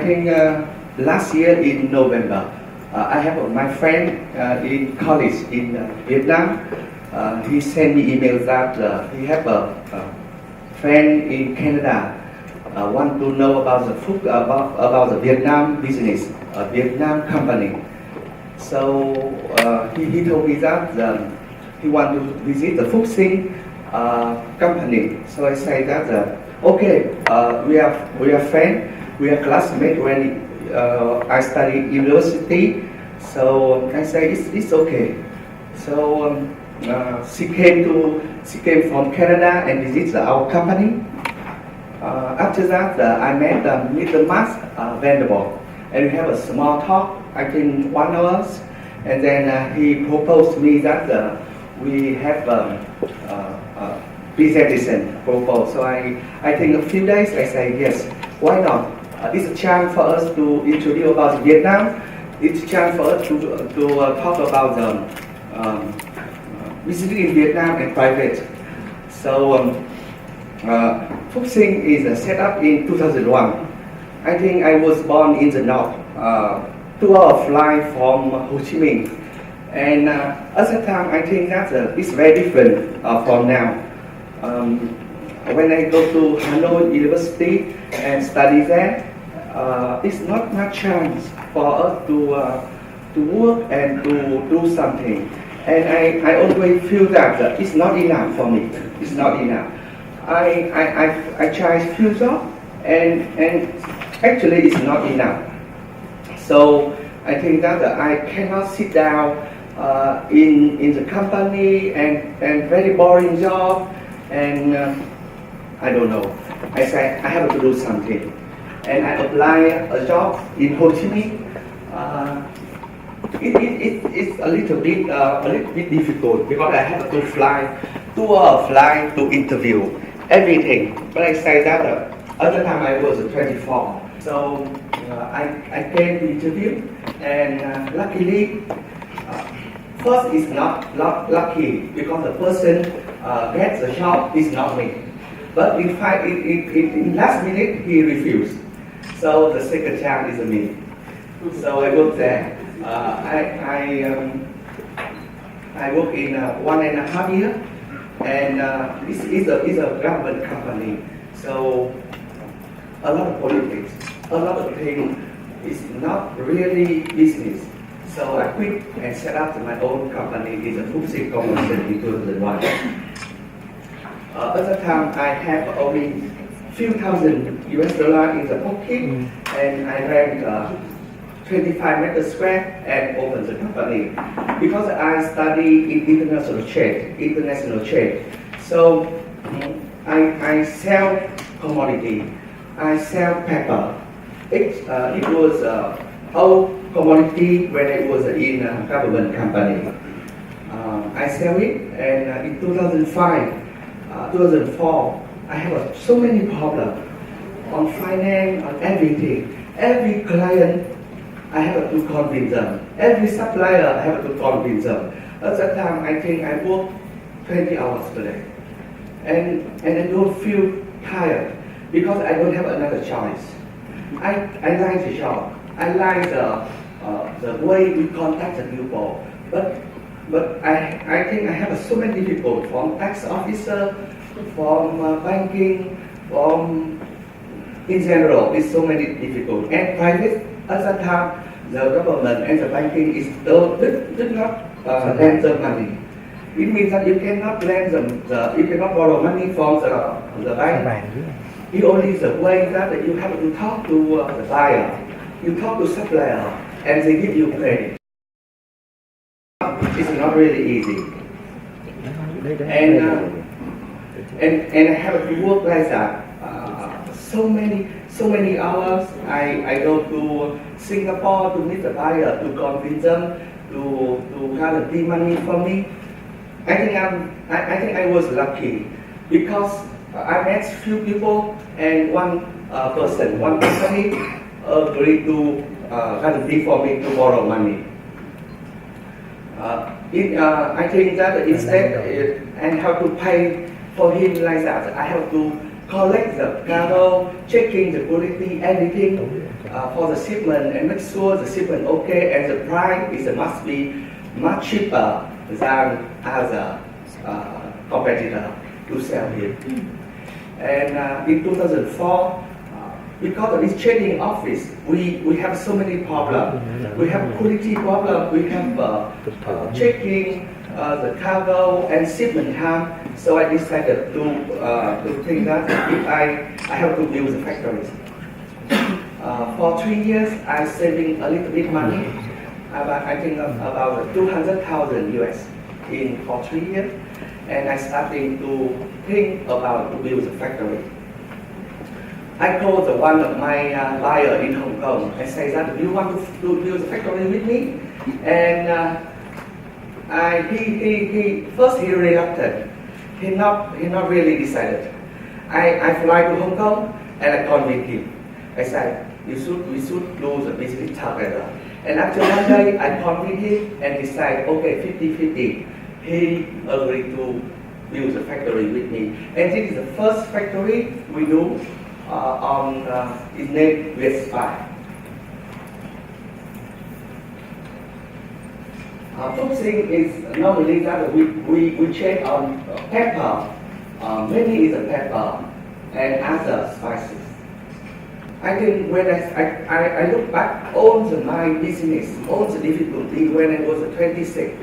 think last year in November, I have my friend in college in Vietnam. He sent me email that he have a friend in Canada want to know about the Phuc, about the Vietnam business, Vietnam company. So he told me that he want to visit the Phuc Sinh company. So I say that okay, we are friends, we are classmates when I study university. So I say it's okay. So she came from Canada and visited our company. After that, I met Mr. Max Vanderbilt, and we have a small talk, I think 1 hour, and then he proposed me that we have presentation proposal. So I think a few days I say yes, why not? It's a chance for us to introduce about Vietnam. It's a chance for us to talk about the visiting in Vietnam and private. So Phuc Sinh is set up in 2001. I think I was born in the north, 2 hour flight from Ho Chi Minh. And at that time, I think that it's very different from now. When I go to Hanoi University and study there, it's not much chance for us to work and to do something. And I always feel that it's not enough for me. It's not enough. I try few jobs and actually it's not enough. So I think that I cannot sit down in the company and very boring job, and I don't know. I say I have to do something, and I apply a job in Ho Chi Minh. It's a little bit difficult because I have to fly 2 hour flight to interview everything. But I say that at the time I was 24, so I came to interview, and luckily. First, it's not lucky because the person gets the job is not me. But in fact, in last minute, he refused. So the second chance is me. So I worked there. I worked in 1.5 years, and it's a government company. So a lot of politics, a lot of things. It's not really business. So I quit and set up my own company. It's a Phuc Sinh Corporation in 2001. At the time, I have only few thousand US dollars in the pocket, and I rent 25 meters square and opened the company. Because I study in international trade. So I sell commodity. I sell paper. It was old commodity when I was in a government company. I sell it, and in 2005, 2004, I have so many problems on finance, on everything. Every client, I have to convince them. Every supplier, I have to convince them. At that time, I think I work 20 hours per day. And I don't feel tired because I don't have another choice. I like the job. I like the way we contact the people, but I think I have so many difficulties from tax officer, from banking, from in general. It's so many difficulties. And private at that time, the government and the banking did not lend the money. It means that you cannot lend you cannot borrow money from the bank. It only is the way that you have to talk to the buyer. You talk to supplier and they give you credit. It's not really easy. And I have to work like that. So many hours. I go to Singapore to meet the buyer, to convince them to guarantee money for me. I think I was lucky because I met few people and one company agreed to guarantee for me to borrow money. I think that instead I have to pay for him like that. I have to collect the cargo, checking the quality, everything for the shipment, and make sure the shipment okay, and the price must be much cheaper than other competitor to sell here. And in 2004, because of this trading office, we have so many problems. We have quality problem, we have checking the cargo and shipment time. So I decided to think that if I have to build the factories. For 3 years, I saving a little bit money. I think about 200,000 US for 3 years, and I started to think about to build a factory. I called one of my buyer in Hong Kong and said that, do you want to build a factory with me? And he reluctant. He not really decided. I fly to Hong Kong and I convinced him. I said, we should do the business together. And after one day, I convinced him and decided, okay, 50-50. He agreed to build a factory with me. And this is the first factory we do it's named Ivey. Phuc Sinh is normally that we check on pepper, mainly is a pepper and other spices. I think when I look back on my business, all the difficulty when I was 26,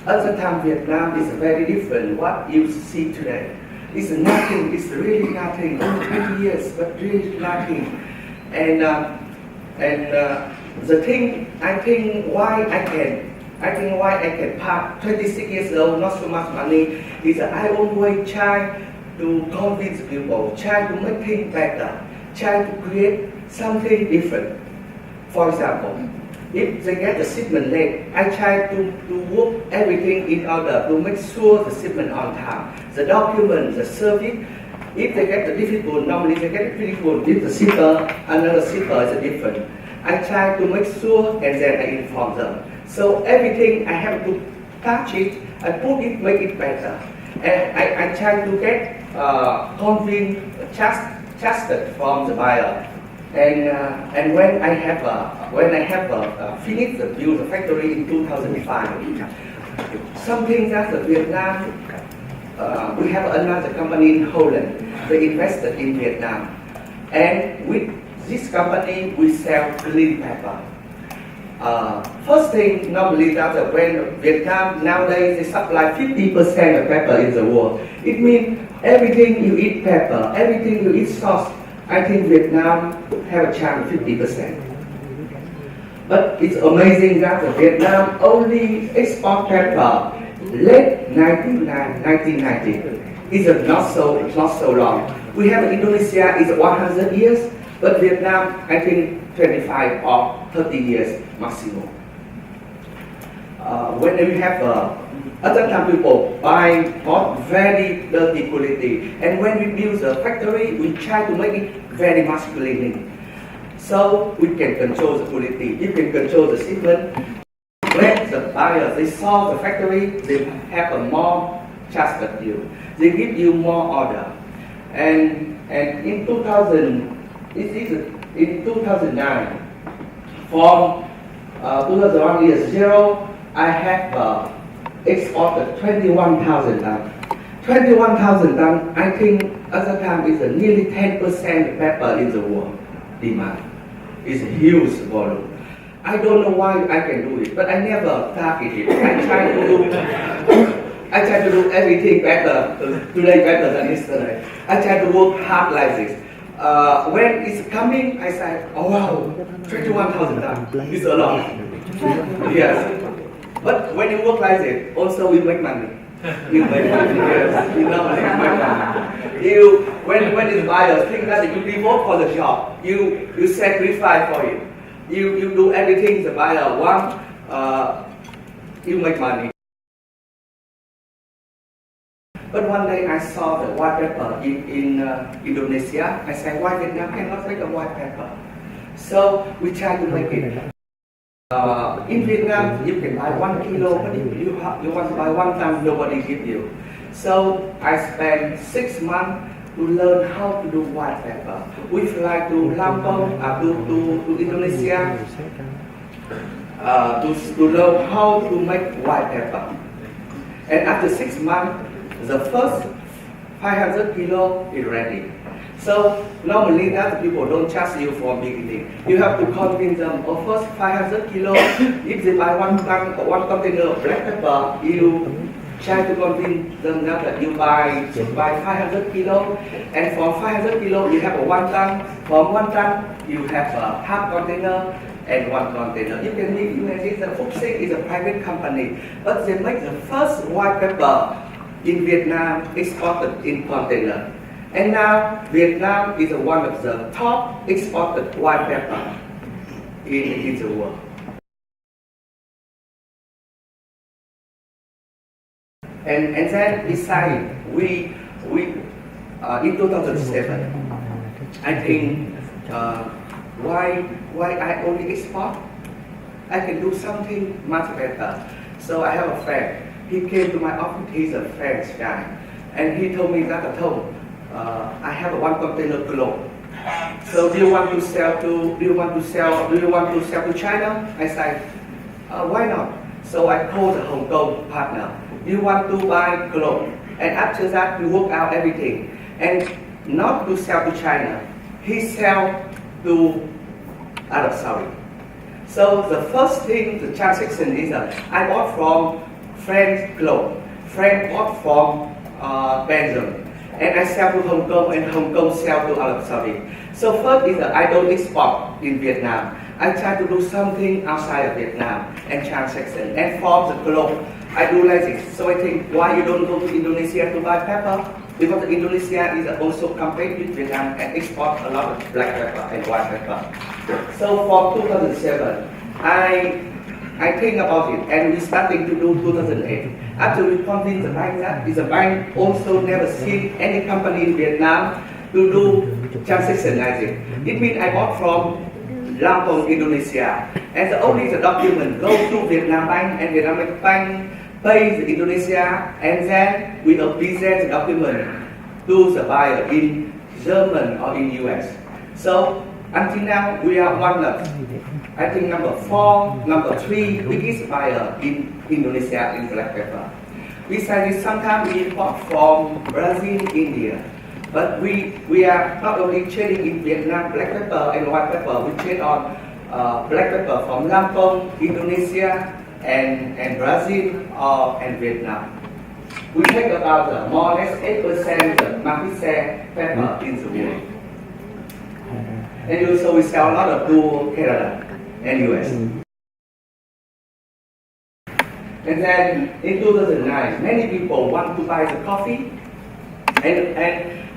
at the time Vietnam is very different what you see today. It's nothing, it's really nothing, only 20 years, but really nothing. And the thing, I think why I can pass 26 years old, not so much money, is that I always try to convince people, try to make things better, try to create something different. For example, if they get the shipment late, I try to work everything in order to make sure the shipment on time. The document, the service, if they get the difficult, normally they get the difficult with the shipper, another shipper is different. I try to make sure and then I inform them. So everything I have to touch it, I put it, make it better. And I try to get trusted from the buyer. And when I have finished the build the factory in 2005, something that the Vietnam, we have another company in Holland. They invested in Vietnam, and with this company we sell green pepper. First thing normally that when Vietnam nowadays they supply 50% of pepper in the world. It means everything you eat pepper, everything you eat sauce. I think Vietnam have a chance 50%. But it's amazing that Vietnam only export pepper late 1990. It's not so long. We have Indonesia is 100 years, but Vietnam I think 25 or 30 years maximum. When we have at that time people buy for very dirty quality, and when we build the factory, we try to make it very masculine. So we can control the quality, you can control the shipment. When the buyers they saw the factory, they have a more trust with you. They give you more order. And in 2009, from 2001 year zero, I have exported 21,000 tons. 21,000 tons, I think at the time is nearly 10% pepper in the world demand. It's a huge volume. I don't know why I can do it, but I never target it. I try to do everything better, today better than yesterday. I try to work hard like this. When it's coming, I say, oh wow, 21,000 tons, it's a lot. Yes. But when you work like this, also we make money. You make money, yes. You know, you make money. When the buyers think that you devote for the job, you sacrifice for it. You do everything the buyer wants, you make money. But one day I saw the white pepper in Indonesia. I said, why Vietnam cannot make a white pepper? So we try to make it. In Vietnam, you can buy 1 kilo, but if you want to buy 1 ton, nobody give you. So I spent 6 months to learn how to do white pepper. We fly to Lampung, to Indonesia, to learn how to make white pepper. And after 6 months, the first 500 kilo is ready. So normally that people don't trust you from beginning. You have to convince them, oh, first 500 kilo, if they buy one container of black pepper, you try to convince them that you should buy 500 kilo, and from 500 kilo you have a 1 ton, from 1 ton you have a half container and 1 container. You can imagine that Phuc Sinh is a private company, but they make the first white pepper in Vietnam exported in container. And now Vietnam is one of the top exported white pepper in the world. And then beside we in 2007, I think why I only export? I can do something much better. So I have a friend. He came to my office. He's a French guy, and he told me that I have a 1 container clothes. So do you want to sell to China? I said, why not? So I called the Hong Kong partner. You want to buy clothes, and after that we work out everything, and not to sell to China. He sell to Arab Saudi. So the first thing, the transaction is I bought from French clothes. French bought from Belgium. And I sell to Hong Kong, and Hong Kong sell to Arab Saudi. So first is I don't export in Vietnam. I try to do something outside of Vietnam and transaction. And from the clothes, I do like this. So I think, why you don't go to Indonesia to buy pepper? Because Indonesia is also compete with Vietnam and export a lot of black pepper and white pepper. So from 2007, I think about it, and we starting to do 2008. After we convince the bank that the bank also never seen any company in Vietnam to do transaction like it. It means I bought from Lampung, Indonesia, and only the document go to Vietnam Bank, and Vietnam Bank pay the Indonesia, and then we present the document to the buyer in German or in US. So until now we are one of, I think number 3 biggest buyer in Indonesia in black pepper. Besides, sometimes we import from Brazil, India. But we are not only trading in Vietnam black pepper and white pepper, we trade on black pepper from Lampung, Indonesia, and Brazil and Vietnam. We take about more or less 8% of market share pepper in the world. And also we sell a lot of to Canada and US. And then in 2009, many people want to buy the coffee, and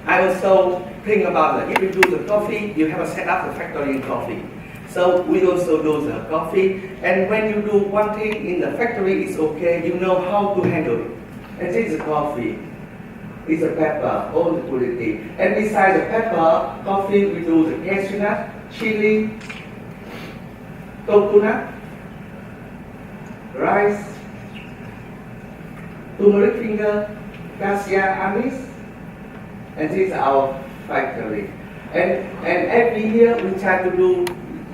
I also think about that if you do the coffee, you have to set up the factory in coffee. So we also do the coffee, and when you do one thing in the factory, it's okay, you know how to handle it. And this is coffee, it's a pepper, all the quality. And besides the pepper, coffee, we do the cashew nut, chili, coconut, rice, turmeric finger, cassia anise, and this is our factory. And every year we try to do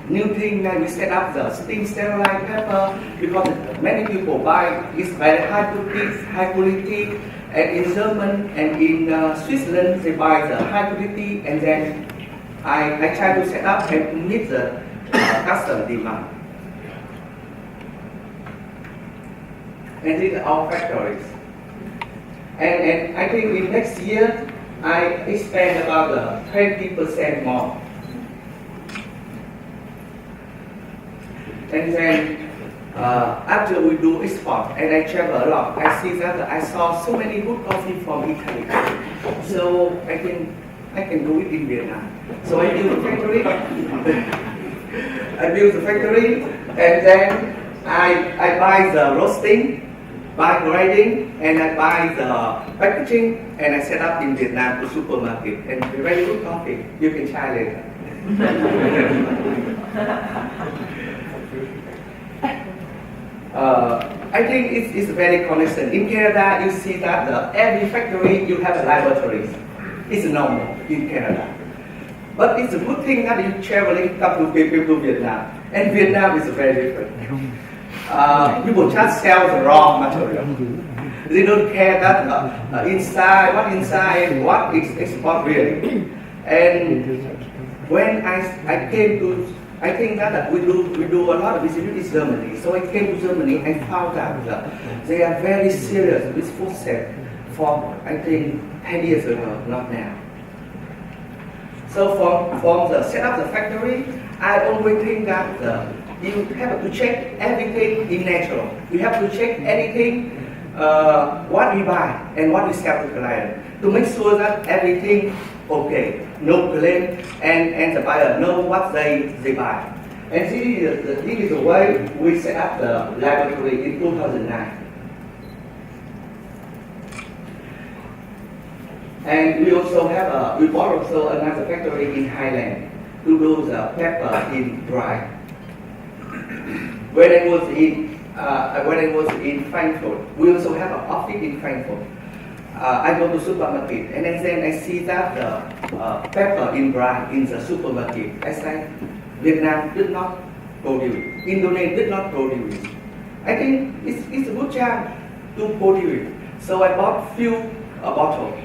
new thing, like we set up the steam sterilized pepper, because many people buy, it's very high quality, and in German and in Switzerland they buy the high quality, and then I try to set up and meet the customer demand. And these are our factories. And I think in next year I expand about 20% more. And then after we do export, and I travel a lot, I see that I saw so many good coffee from Italy. So I can do it in Vietnam. So I build a factory. And then I buy the roasting, buy grinding, and I buy the packaging, and I set up in Vietnam to supermarket, and very good coffee. You can try later. I think it's very consistent. In Canada, you see that every factory you have laboratories. It's normal in Canada. But it's a good thing that you traveling come to people to Vietnam. And Vietnam is very different. People just sell the raw material. They don't care that inside, what is export really. And when I came to, I think that we do a lot of visibility in Germany. So I came to Germany and found out that they are very serious with food safety for, I think, 10 years ago, not now. So from the set up the factory, I always think that you have to check everything in natural. You have to check anything, what we buy and what we sell to client, to make sure that everything okay, no claim, and the buyer know what they buy. And this is the way we set up the laboratory in 2009. And we also have we bought also another factory in Thailand to do the pepper in dry. When I was in Frankfurt, we also have an office in Frankfurt. I go to supermarket and then I see that the pepper in dry in the supermarket. I say, Vietnam did not produce, Indonesia did not produce. I think it's a good chance to produce. So I bought few bottles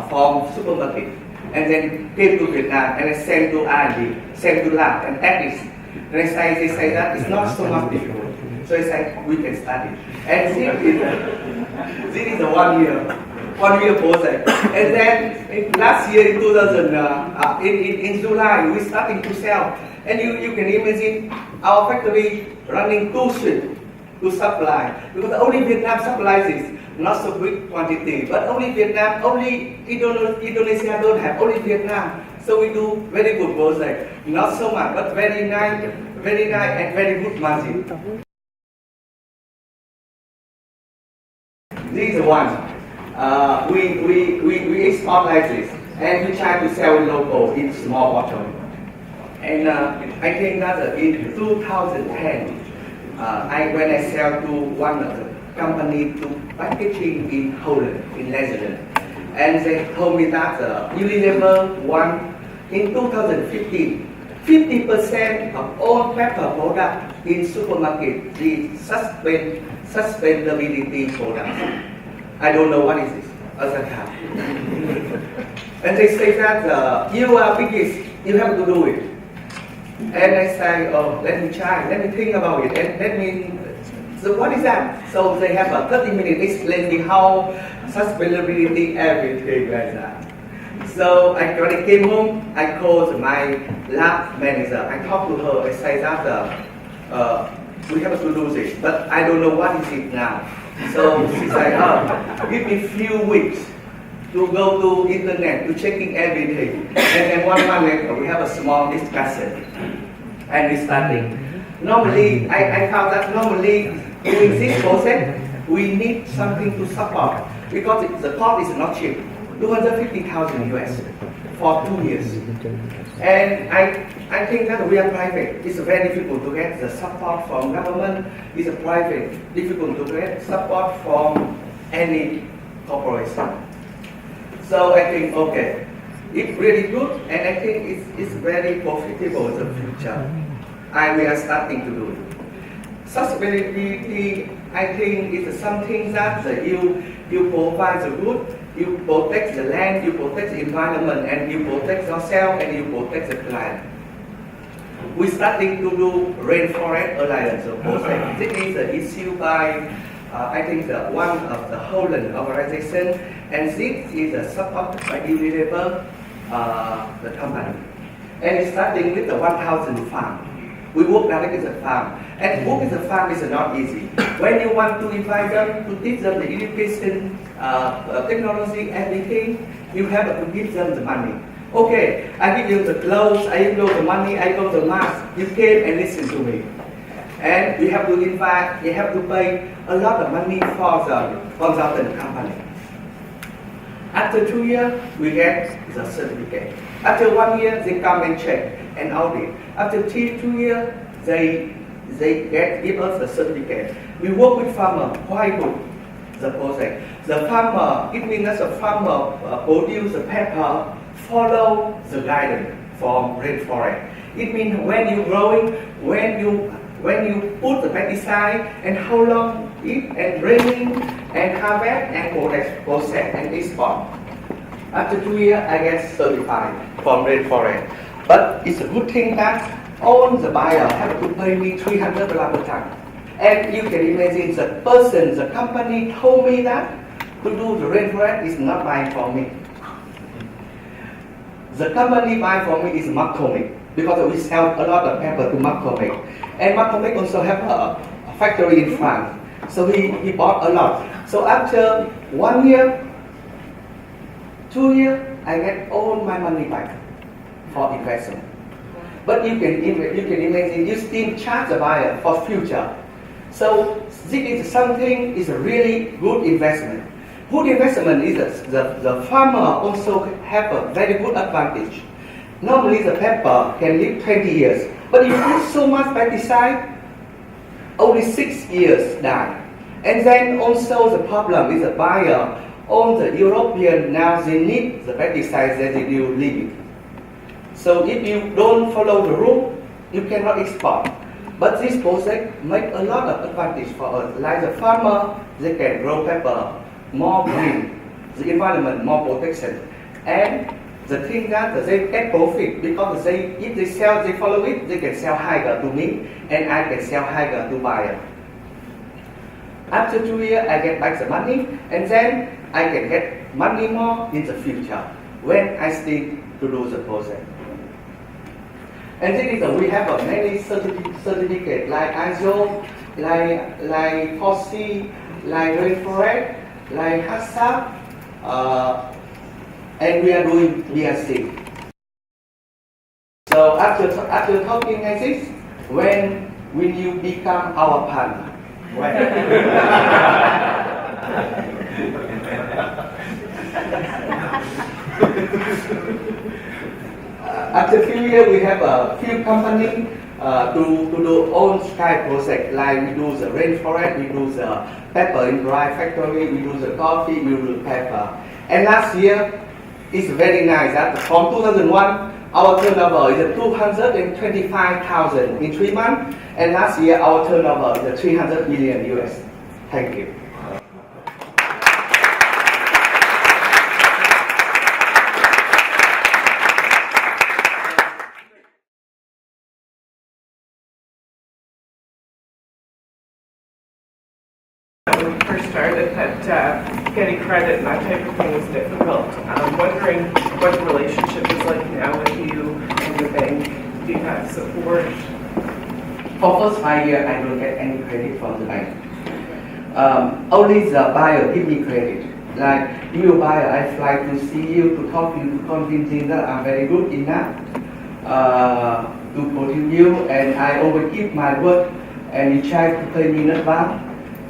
from supermarket and then came to Vietnam and I sent to Ivey, sent to lab and techniques. And they say that it's not so much difficult. So I say we can study. And this is a 1 year project. And then last year in 2000, in July we starting to sell. And you can imagine our factory running 2 shifts to supply, because only Vietnam supplies this. Not so big quantity, but only Vietnam, only Indonesia don't have, only Vietnam. So we do very good project. Not so much, but very nice and very good margin. This is the one. We export like this, and we try to sell local in small bottle. And I think that in 2010, when I sell to one of the company to packaging in Holland, in Netherlands, and they told me that Unilever won in 2015, 50% of all pepper products in supermarket, the sustainability products. I don't know what is this, as a time. And they say that you are biggest, you have to do it. And I say, oh, let me try, let me think about it, and let me. So what is that? So they have a 30-minute explaining how sustainability, everything like that. So when I came home, I called my lab manager. I talked to her. I said that we have to do this, but I don't know what is it now. So she said, oh, give me a few weeks to go to internet, to checking everything. And then 1 month later, we have a small discussion. And we starting. Normally, I found that normally doing this process, we need something to support, because the cost is not cheap, 250,000 US for 2 years. And I think that we are private. It's very difficult to get the support from government. It's a private, difficult to get support from any corporation. So I think, okay, it's really good, and I think it's very profitable in the future. We are starting to do it. Sustainability, I think, is something that you provide the good, you protect the land, you protect the environment, and you protect yourself, and you protect the client. We're starting to do Rainforest Alliance project. This is an issue by, I think, one of the Holland organization, and this is supported by Unilever, the company. And it's starting with the 1,000 farm. We work directly with the farm. And work with the farm is not easy. When you want to invite them, to teach them the education, technology, everything, you have to give them the money. Okay, I give you the clothes, I give you the money, I give you the mask. You came and listen to me. And you have to invite, you have to pay a lot of money for the consultant company. After 2 years, we get the certificate. After 1 year, they come and check and audit. After 2 years, they give us the certificate. We work with farmers, quite good, the project. The farmer, it means that the farmer produce the pepper, follow the guidance from rainforest. It means when you growing, when you put the pesticide, and how long it and raining and harvest and process and export. After 2 years, I get certified from rainforest. But it's a good thing that all the buyer have to pay me $300 per ton. And you can imagine the person, the company told me that to do the rainforest is not buying from me. The company buy for me is McCormick because we sell a lot of pepper to McCormick. And McCormick also have a factory in France. So he bought a lot. So after 1 year, 2 years, I get all my money back for investment. But you can imagine you still charge the buyer for future. So this is something is a really good investment. Good investment is the farmer also have a very good advantage. Normally the pepper can live 20 years, but you put so much pesticide, only 6 years die. And then also the problem is the buyer, all the European now they need the pesticide that they will leave it. So if you don't follow the rule, you cannot export. But this project make a lot of advantage for us. Like the farmer, they can grow pepper more green, the environment more protection, and the thing that they get profit because if they sell, they follow it, they can sell higher to me, and I can sell higher to buyer. After 2 years, I get back the money, and then I can get money more in the future when I still to do the project. And this is we have many certificates like ISO, like Phuc Sinh, like rainforest, like HACCP, and we are doing BSc. So after talking like this, when will you become our partner? After a few years, we have a few companies to do own sky project. Like we do the rainforest, we do the pepper in dry factory, we do the coffee, we do the pepper. And last year, it's very nice that from 2001, our turnover is 225,000 in 3 months, and last year our turnover is 300 million US. Thank you. When we first started, that getting credit and that type of thing was difficult. I'm wondering what the relationship is like now with you and the bank. Do you have support? For first 5 years, I don't get any credit from the bank. Only the buyer give me credit. Like you buyer, I fly to see you, to talk to you, to convince you that I'm very good enough to produce you, and I always keep my word, and you try to pay me in advance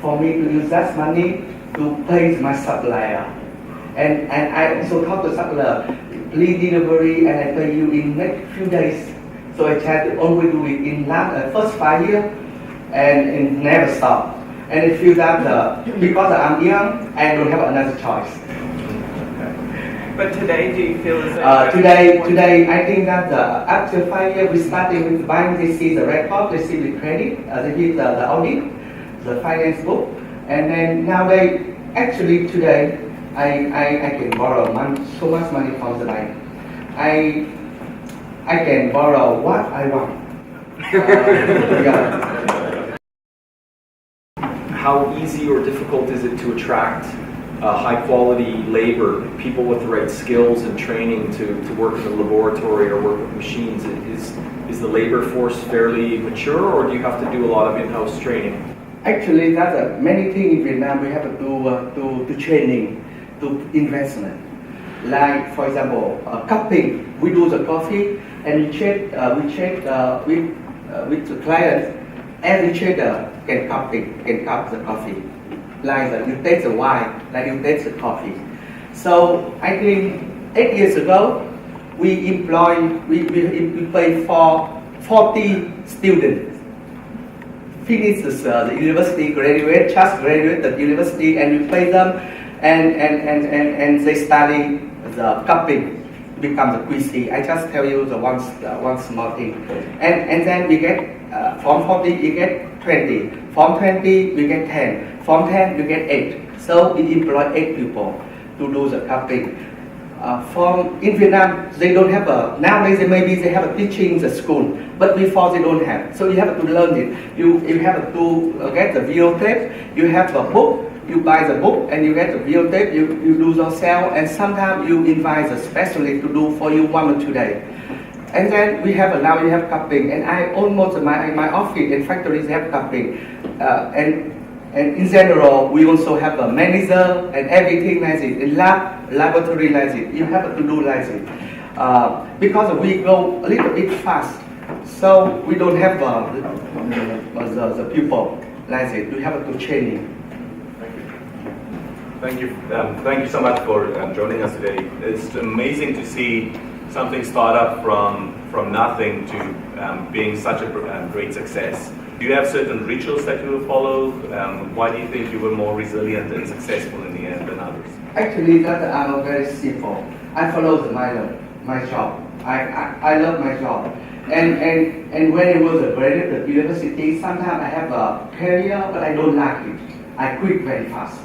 for me to use that money to pay my supplier. And I also talk to supplier, please delivery, and I pay you in next few days. So I try to always do it in first 5 years, and it never stop. And I feel that because I'm young, I don't have another choice. But today, do you feel as though today, I think that after 5 years, we started with the bank. They see the record, they see the credit, they give the audit, the finance book, and then nowadays, actually today, I can borrow so much money from the bank. I can borrow what I want. Yeah. How easy or difficult is it to attract high quality labor, people with the right skills and training to work in the laboratory or work with machines? Is the labor force fairly mature, or do you have to do a lot of in-house training? Actually, that's many things in Vietnam we have to do to training, to investment. Like for example, cupping. We do the coffee, and we check with the clients. Every trader can cup the coffee. Like you take the wine, like you take the coffee. So I think 8 years ago, we pay for 40 students. Finish the university, just graduate the university, and we pay them, and they study the cupping, become the QC. I just tell you the one small thing. And then we get, from 40, you get 20. From 20, we get 10. From 10, you get 8. So we employ 8 people to do the cupping. In Vietnam, they don't have nowadays maybe they have a teaching in the school, but before they don't have. So you have to learn it. You have to get the videotape, you have a book, you buy the book and you get the videotape, you do yourself, and sometimes you invite a specialist to do for you 1 or 2 days. And then we have now you have cupping, and I almost my office and factories have cupping, and in general we also have a manager and everything like it. In laboratory like it, you have to do like it, because we go a little bit fast, so we don't have the people like it. We have to training. Thank you so much for joining us today. It's amazing to see something start up from nothing to being such a great success. Do you have certain rituals that you will follow? Why do you think you were more resilient and successful in the end than others? Actually, that are very simple. I follow my job. I love my job. And when I was graduate at university, sometimes I have a career, but I don't like it. I quit very fast.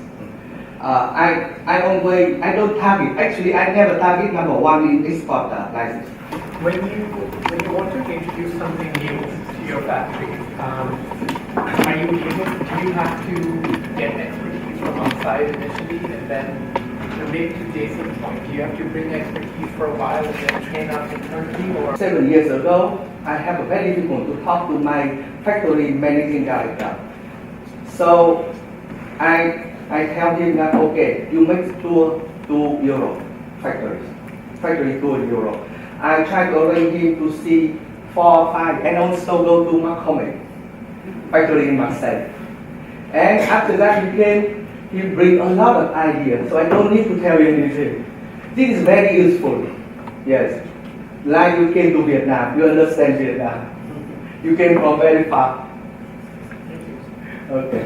I don't target. Actually, I never target number 1 in this sport like this. When you want to introduce something new to your factory, do you have to get expertise from outside initially, and then maybe to Jason's point, do you have to bring expertise for a while and then train up internally, or? 7 years ago, I have a very difficult to talk to my factory managing director. So I tell him that, okay, you make tour to Europe, factory tour in Europe. I try to arrange him to see 4 or 5, and also go to McCormick, factory in Marseille. And after that he bring a lot of ideas, so I don't need to tell you anything. This is very useful. Yes. Like you came to Vietnam, you understand Vietnam. You came from very far. Okay.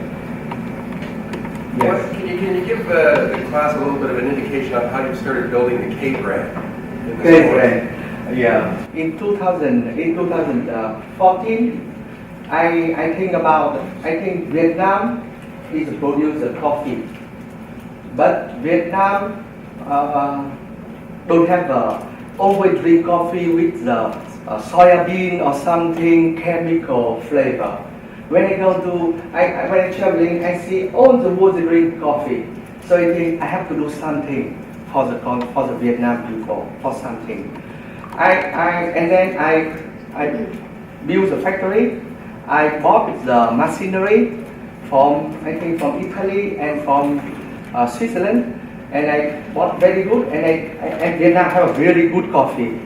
Yes. Can you give the class a little bit of an indication on how you started building the K brand? K brand. Yeah. In 2014, I think Vietnam is a producer of coffee, but Vietnam don't have always drink coffee with the soya bean or something chemical flavor. When I go to when I'm traveling, I see all the world drink coffee, so I think I have to do something for the Vietnam people, for something. And then I built a factory. I bought the machinery from Italy and from Switzerland, and I bought very good, and Vietnam have a very good coffee.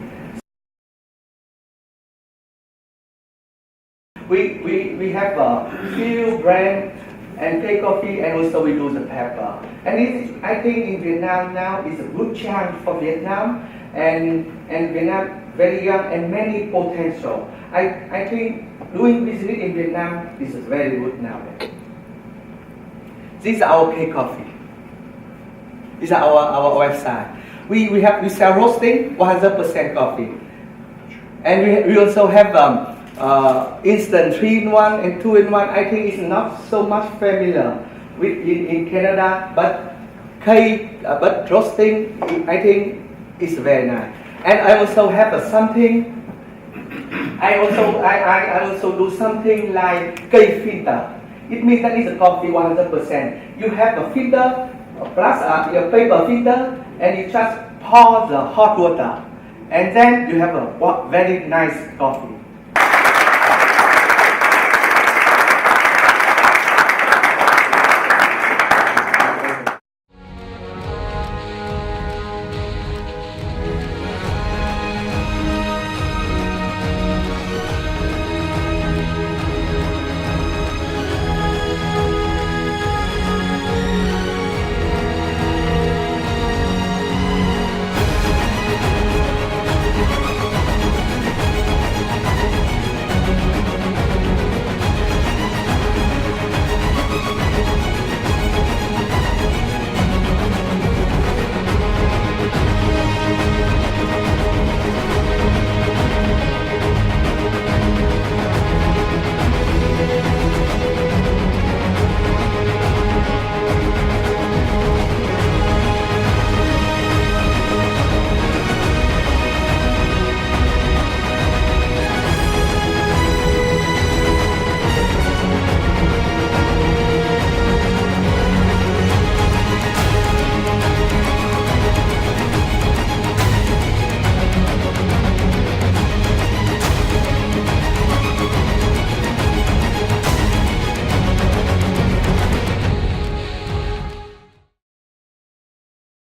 We have a few brands and take coffee, and also we do the pepper. And I think in Vietnam now is a good chance for Vietnam, and Vietnam very young and many potential. I think doing business in Vietnam is very good now. This is our K coffee. This is our website. We sell roasting 100% coffee, and we also have instant 3-in-1 and 2-in-1. I think it's not so much familiar with in Canada, but roasting I think is very nice. And I also have something. I also do something like cây filter. It means that it's a coffee 100%. You have a filter plus your paper filter, and you just pour the hot water, and then you have a very nice coffee.